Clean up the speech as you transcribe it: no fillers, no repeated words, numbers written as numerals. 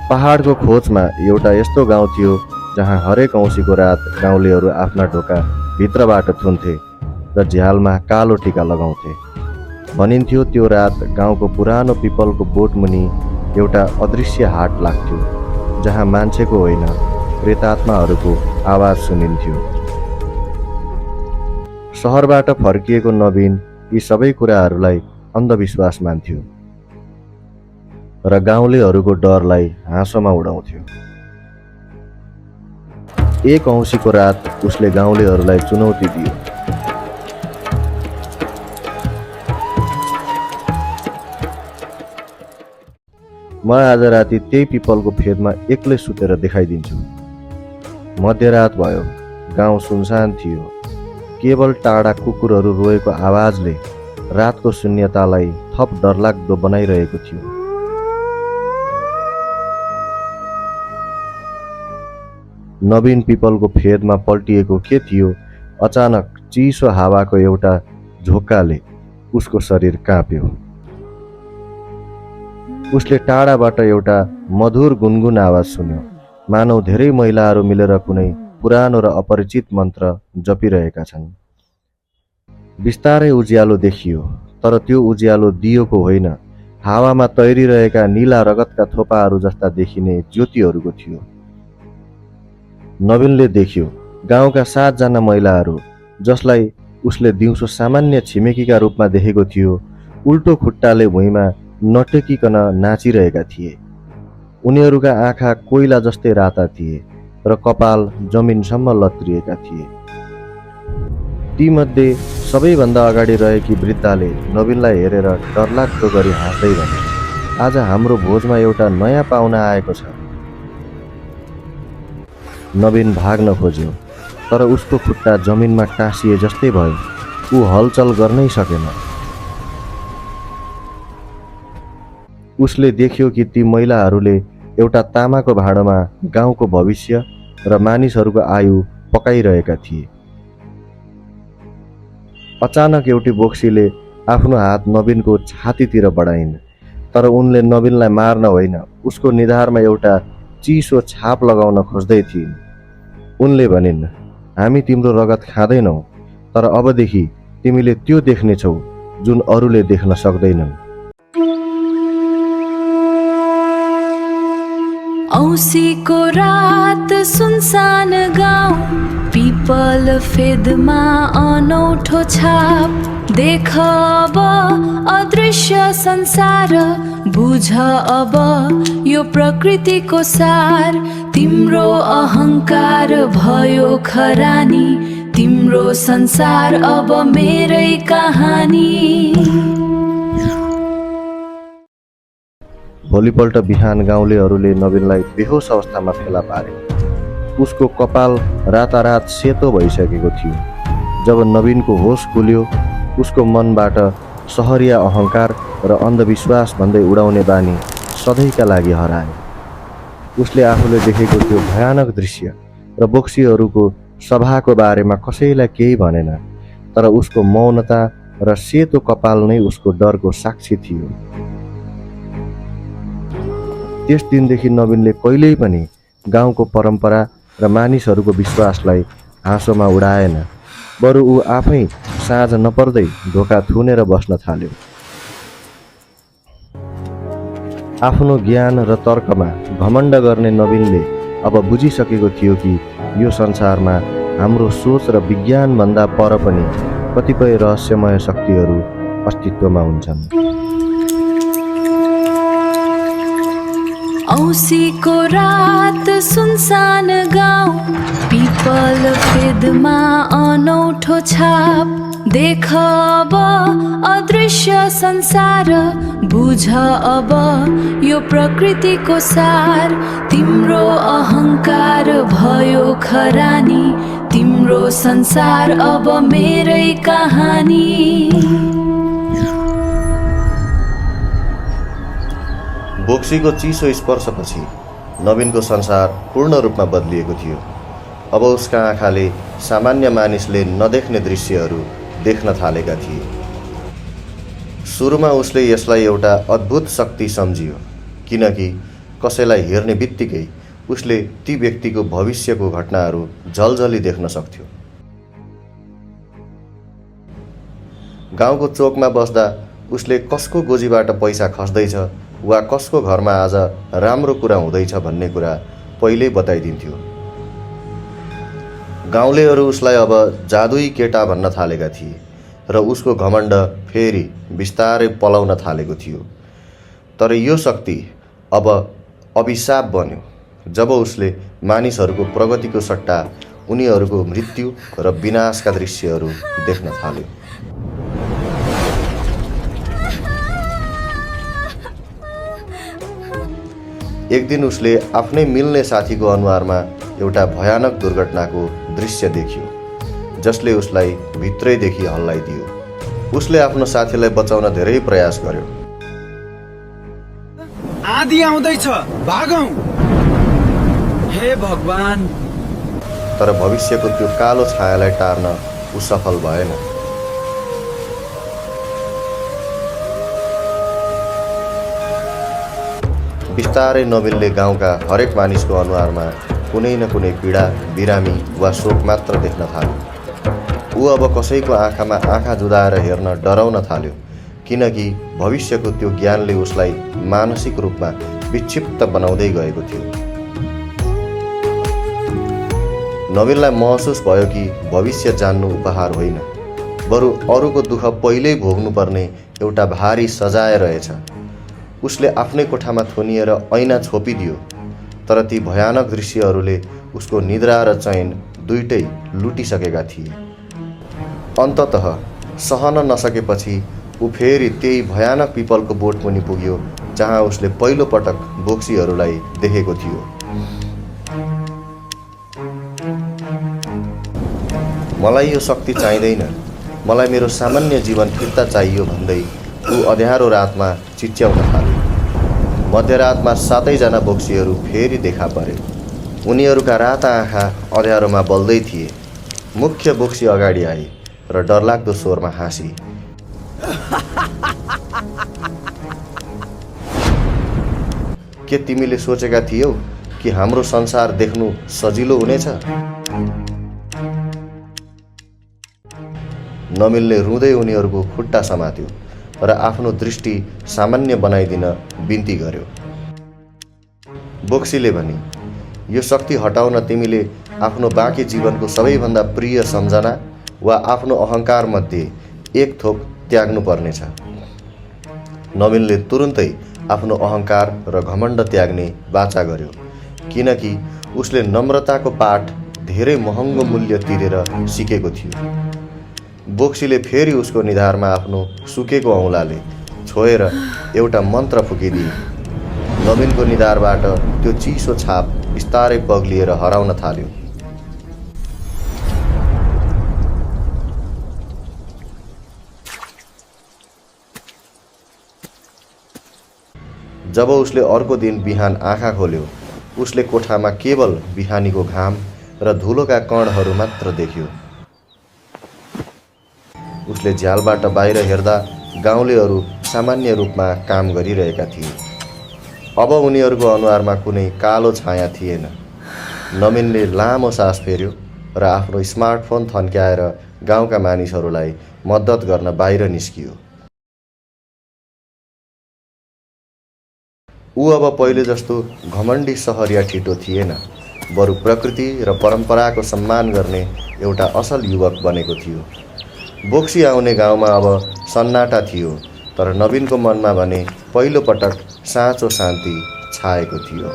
पहाडको खोजमा एउटा यस्तो गाउँ थियो जहाँ हरेक औँसीको रात गाउँलेहरू आफ्ना ढोका भित्रबाट थुन्थे र झ्यालमा कालो टिका लगाउँथे। भनिन्थ्यो त्यो रात गाउँको पुरानो पिपलको बोटमुनि एउटा अदृश्य हाट लाग्थ्यो जहाँ मान्छेको होइन प्रेतात्माहरूको आवाज सुनिन्थ्यो। सहरबाट फर्किएको नवीन यी सबै कुराहरूलाई अन्धविश्वास मान्थ्यो र गाउँलेहरूको डरलाई हाँसोमा उडाउँथ्यो। एक औँसीको रात उसले गाउँलेहरूलाई चुनौती दियो। म आज राति त्यही पिपलको फेदमा एक्लै सुतेर देखाइदिन्छु। मध्यरात भयो, गाउँ सुनसान थियो। केवल टाढा कुकुरहरू रोएको आवाजले रातको शून्यतालाई थप डरलाग्दो बनाइरहेको थियो। नवीन पिपलको फेदमा पल्टिएको के थियो, अचानक चिसो हावाको एउटा झोक्काले उसको शरीर काँप्यो। उसले टाढाबाट एउटा मधुर गुनगुन आवाज सुन्यो, मानौ धेरै महिलाहरू मिलेर कुनै पुरानो र अपरिचित मन्त्र जपिरहेका छन्। बिस्तारै उज्यालो देखियो, तर त्यो उज्यालो दियोको होइन, हावामा तैरिरहेका नीला रगतका थोपाहरू जस्ता देखिने ज्योतिहरूको थियो। नवीनले देख्यो गाउँका 7 जना महिलाहरू, जसलाई उसले दिउँसो सामान्य छिमेकीका रूपमा देखेको थियो, उल्टो खुट्टाले भुइँमा नटेकिकन नाचिरहेका थिए। उनीहरूका आँखा कोइला जस्तै राता थिए र कपाल जमिनसम्म लत्रिएका थिए। तीमध्ये सबैभन्दा अगाडि रहेकी वृद्धाले नवीनलाई हेरेर डरलाग्दो गरी हाँस्दै भने, आज हाम्रो भोजमा एउटा नयाँ पाहुना आएको छ। नवीन भाग्न खोज्यो, तर उसको खुट्टा जमिनमा टाँसिए जस्तै भयो। ऊ हलचल गर्नै सकेन। उसले देख्यो कि ती महिलाहरूले एउटा तामाको भाँडोमा गाउँको भविष्य र मानिसहरूको आयु पकाइरहेका थिए। अचानक एउटी बोक्सीले आफ्नो हात नवीनको छातीतिर बढाइन्, तर उनले नवीनलाई मार्न होइन, उसको निधारमा एउटा चिसो छाप लगाउन खोज्दै थिइन्। उनले भनिन्, हामी तिम्रो रगत खाँदैनौ, तर अबदेखि तिमीले त्यो देख्नेछौ जुन अरूले देख्न सक्दैनन्। औँसीको रात सुनसान गाउँ, पिपल फेदमा अनौठो छाप। देख अब अदृश्य संसार, बुझ अब यो प्रकृतिको सार। तिम्रो अहङ्कार भयो खरानी, तिम्रो संसार अब मेरै कहानी। भोलिपल्ट बिहान गाउँलेहरूले नवीनलाई बेहोस अवस्थामा फेला पारे। उसको कपाल रातारात सेतो भइसकेको थियो। जब नवीनको होस खुल्यो, उसको मनबाट सहरिया अहङ्कार र अन्धविश्वास भन्दै उडाउने बानी सधैँका लागि हरायो। उसले आफूले देखेको त्यो भयानक दृश्य र बोक्सीहरूको सभाको बारेमा कसैलाई केही भनेन, तर उसको मौनता र सेतो कपाल नै उसको डरको साक्षी थियो। त्यस दिनदेखि नवीनले कहिल्यै पनि गाउँको परम्परा र मानिसहरूको विश्वासलाई हाँसोमा उडाएन, बरु ऊ आफै साँझ नपर्दै ढोका थुनेर बस्न थाल्यो। आफ्नो ज्ञान र तर्कमा घमण्ड गर्ने नवीनले अब बुझिसकेको थियो कि यो संसारमा हाम्रो सोच र विज्ञानभन्दा पर पनि कतिपय रहस्यमय शक्तिहरू अस्तित्वमा हुन्छन्। औँसीको रात सुनसान गाउँ, पिपल फेदमा अनौठो छाप। देख अब अदृश्य संसार, बुझ अब यो प्रकृतिको सार। तिम्रो अहङ्कार भयो खरानी, तिम्रो संसार अब मेरै कहानी। बोक्सीको चिसो स्पर्शपछि नवीनको संसार पूर्ण रूपमा बदलिएको थियो। अब उसका आँखाले सामान्य मानिसले नदेख्ने दृश्यहरू देख्न थालेका थिए। सुरुमा उसले यसलाई एउटा अद्भुत शक्ति सम्झियो, किनकि कसैलाई हेर्ने बित्तिकै उसले ती व्यक्तिको भविष्यको घटनाहरू झलझली देख्न सक्थ्यो। गाउँको चोकमा बस्दा उसले कसको गोजीबाट पैसा खस्दैछ वा कसको घरमा आज राम्रो कुरा हुँदैछ भन्ने कुरा पहिल्यै बताइदिन्थ्यो। गाउँलेहरू उसलाई अब जादुई केटा भन्न थालेका थिए र उसको घमण्ड फेरि बिस्तारै पलाउन थालेको थियो। तर यो शक्ति अब अभिशाप बन्यो जब उसले मानिसहरूको प्रगतिको सट्टा उनीहरूको मृत्यु र विनाशका दृश्यहरू देख्न थाल्यो। एक दिन उसले आफ्नै मिल्ने साथीको अनुहारमा एउटा भयानक दुर्घटनाको दृश्य देख्यो जसले उसलाई भित्रैदेखि हल्लाइदियो। उसले आफ्नो साथीलाई बचाउन धेरै प्रयास गर्यो। आँधी आउँदैछ, भागौं! हे भगवान! तर भविष्यको त्यो कालो छायालाई टार्न ऊ सफल भएन। बिस्तारै नबिनले गाउँका हरेक मानिसको अनुहारमा कुनै न कुनै पीडा, बिरामी वा शोक मात्र देख्न थाल्यो। ऊ अब कसैको आँखामा आँखा जुदाएर हेर्न डराउन थाल्यो किनकि भविष्यको त्यो ज्ञानले उसलाई मानसिक रूपमा विक्षिप्त बनाउँदै गएको थियो। नवीनलाई महसुस भयो कि भविष्य जान्नु उपहार होइन, बरु अरूको दुःख पहिल्यै भोग्नुपर्ने एउटा भारी सजाय रहेछ। उसले आफ्नै कोठामा थुनिएर ऐना छोपिदियो, तर ती भयानक दृश्यहरूले उसको निद्रा र चैन दुइटै लुटिसकेका थिए। अन्ततः सहन नसकेपछि ऊ फेरि त्यही भयानक पिपलको बोटमुनि पुग्यो जहाँ उसले पहिलो पटक बोक्सीहरूलाई देखेको थियो। मलाई यो शक्ति चाहिँदैन, मलाई मेरो सामान्य जीवन फिर्ता चाहियो भन्दै ऊ अँध्यारो रातमा चिच्याउन थाल्यो। मध्यरातमा 7 जना बोक्सीहरू फेरि देखा परे। उनीहरूका राता आँखा अँध्यारोमा बल्दै थिए। मुख्य बोक्सी अगाडि आए र डरलाग्दो स्वरमा हाँसी। के तिमीले सोचेका थियौ कि हाम्रो संसार देख्नु सजिलो हुनेछ? नमिल्ने रुँदै उनीहरूको खुट्टा समात्यो र आफ्नो दृष्टि सामान्य बनाइदिन बिन्ती गर्यो। बोक्सीले भने, यो शक्ति हटाउन तिमीले आफ्नो बाँकी जीवनको सबैभन्दा प्रिय सम्झना वा आफ्नो अहङ्कार मध्ये एक थोक त्याग्नु पर्नेछ। नवीनले तुरुन्तै आफ्नो अहङ्कार र घमण्ड त्याग्ने वाचा गर्यो किनकि उसले नम्रताको पाठ धेरै महँगो मूल्य तिरेर सिकेको थियो। बोक्सीले फेरि उसको निधारमा आफ्नो सुकेको औँलाले छोएर एउटा मन्त्र फुकिदिए। नवीनको निधारबाट त्यो चिसो छाप बिस्तारै पग्लिएर हराउन थाल्यो। जब उसले अर्को दिन बिहान आँखा खोल्यो, उसले कोठामा केवल बिहानीको घाम र धुलोका कणहरू मात्र देख्यो। उसले झ्यालबाट बाहिर हेर्दा गाउँलेहरू सामान्य रूपमा काम गरिरहेका थिए। अब उनीहरूको अनुहारमा कुनै कालो छाया थिएन। नवीनले लामो सास फेर्यो र आफ्नो स्मार्टफोन थन्क्याएर गाउँका मानिसहरूलाई मद्दत गर्न बाहिर निस्कियो। ऊ अब पहिले जस्तो घमण्डी सहरिया ठिटो थिएन, बरु प्रकृति र परम्पराको सम्मान गर्ने एउटा असल युवक बनेको थियो। बोक्सी आउने गाउँमा अब सन्नाटा थियो, तर नवीनको मनमा भने पहिलो पटक साँचो शान्ति छाएको थियो।